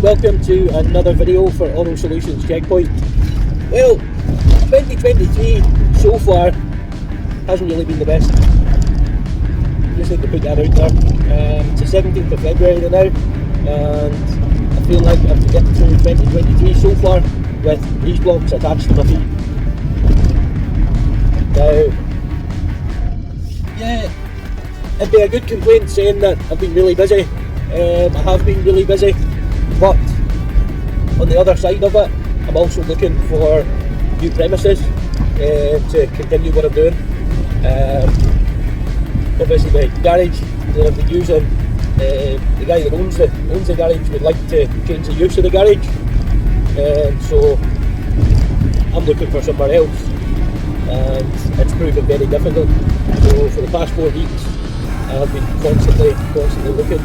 welcome to another video for Auto Solutions Checkpoint. Well, 2023 so far hasn't really been the best. Just need to put that out there. It's the 17th of February now, and I feel like I've get through 2023 so far with these blocks attached to my feet. Now, yeah, it'd be a good complaint saying that I've been really busy. I have been really busy, but on the other side of it, I'm also looking for new premises to continue what I'm doing. Obviously the garage that I've been using, the guy that owns the garage would like to change the use of the garage, so I'm looking for somewhere else, and it's proven very difficult. So for the past 4 weeks I have been constantly looking,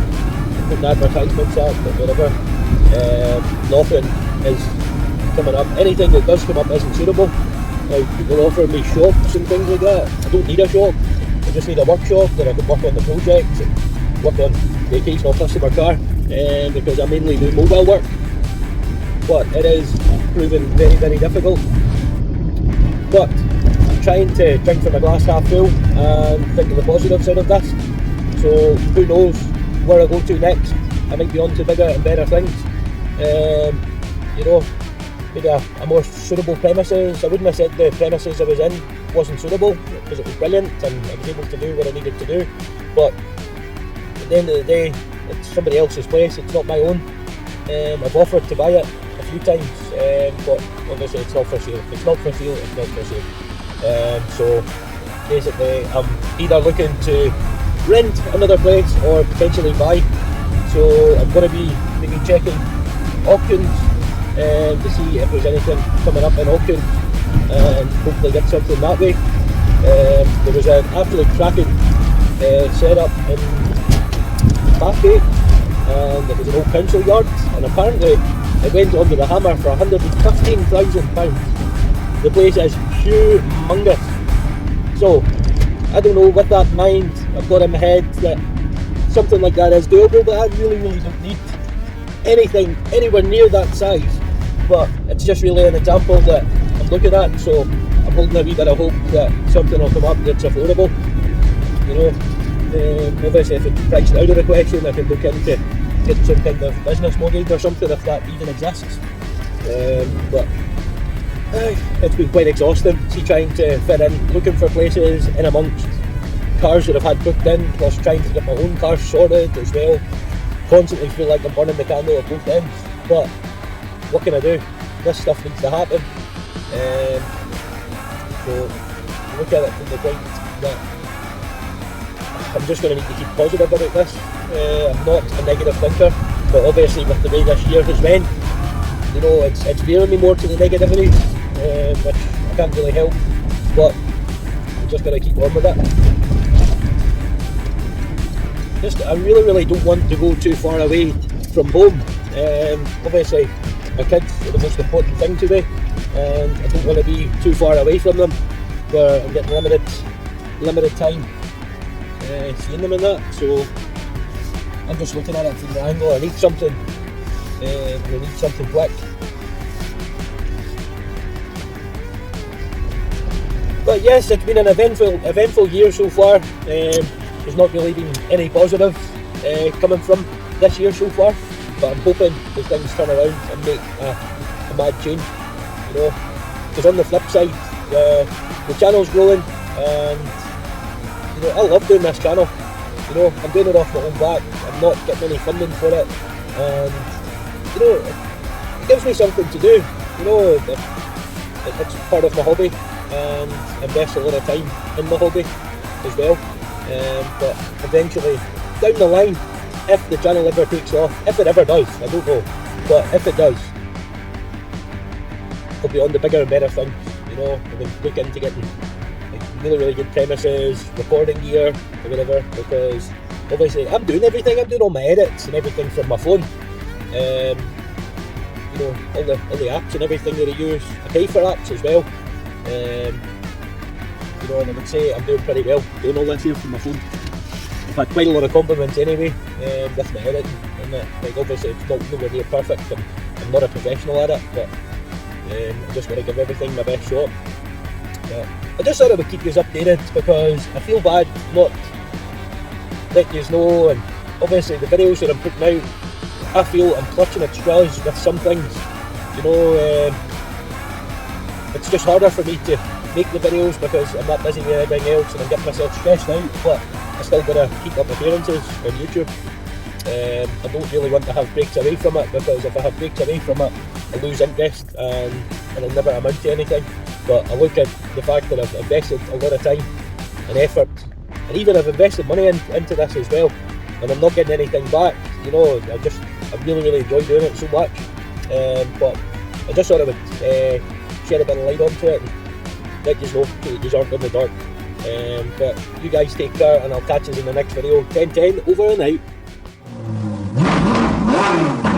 putting advertisements up or whatever. Nothing is coming up. Anything that does come up isn't suitable. Like, people offer me shops and things like that. I don't need a shop, I just need a workshop that I can work on the projects and work on the occasional customer car, because I mainly do mobile work. But it is proving very, very difficult. But I'm trying to drink from a glass half full and think of the positive side of this. So who knows where I go to next. I might be on to bigger and better things. You know, maybe a more suitable premises. I wouldn't have said the premises I was in wasn't suitable, because it was brilliant and I was able to do what I needed to do. But at the end of the day, it's somebody else's place, it's not my own. I've offered to buy it a few times, but obviously it's not for sale. If it's not for sale, it's not for sale. So basically I'm either looking to rent another place or potentially buy. So I'm going to be maybe checking auctions to see if there's anything coming up in auction and hopefully get something that way. There was an absolute cracking setup in Bathgate, and it was an old council yard, and apparently it went under the hammer for £115,000. The place is humongous. So I don't know, with that in mind, I've got in my head that something like that is doable, but I really don't need anything anywhere near that size. But it's just really an example that I'm looking at, so I'm holding a wee bit of hope that something will come up that's affordable. You know, obviously if it's priced out of the question, I can look into getting some kind of business mortgage or something if that even exists. But it's been quite exhausting, trying to fit in, looking for places in amongst cars that I've had booked in, plus trying to get my own car sorted as well. Constantly feel like I'm burning the candle at both ends, but what can I do? This stuff needs to happen. So look at it from the point that I'm just going to need to keep positive about this. I'm not a negative thinker, but obviously with the way this year has went, you know, it's veering me more to the negativity, which I can't really help, but I'm just going to keep on with it. I really don't want to go too far away from home. Obviously my kids are the most important thing to me, and I don't want to be too far away from them where I'm getting limited time seeing them and that. So I'm just looking at it from the angle, I need something quick. But yes, it's been an eventful year so far. There's not really been any positive coming from this year so far, but I'm hoping that things turn around and make a mad change. You know, because on the flip side, the channel's growing, and you know, I love doing this channel. You know, I'm doing it off my own back. I'm not getting any funding for it, and you know, it gives me something to do. You know, it's part of my hobby, and I invest a lot of time in my hobby as well. But eventually, down the line, if the channel ever takes off, if it ever does, I don't know, but if it does, I'll be on the bigger and better things. You know, I've been looking into getting like really good premises, recording gear or whatever, because obviously I'm doing everything. I'm doing all my edits and everything from my phone. You know, all the apps and everything that I use. I pay for apps as well. You know, and I would say I'm doing pretty well doing all this here from my phone. I've had quite a lot of compliments anyway with my editing, and like obviously it's not nowhere near perfect. I'm not a professional at it, but I just want to give everything my best shot. But I just thought I would keep you updated because I feel bad not letting you know, and obviously the videos that I'm putting out, I feel I'm clutching at straws with some things. You know, it's just harder for me to make the videos because I'm not busy with everything else and I'm getting myself stressed out, but I still gotta keep up appearances on YouTube. I don't really want to have breaks away from it because if I have breaks away from it, I lose interest and it'll never amount to anything. But I look at the fact that I've invested a lot of time and effort, and even I've invested money into this as well, and I'm not getting anything back. You know, I really enjoy doing it so much. But I just thought I would shed a bit of light onto it and let you know that you aren't in the dark. But you guys take care, and I'll catch you in the next video. 1010 over and out.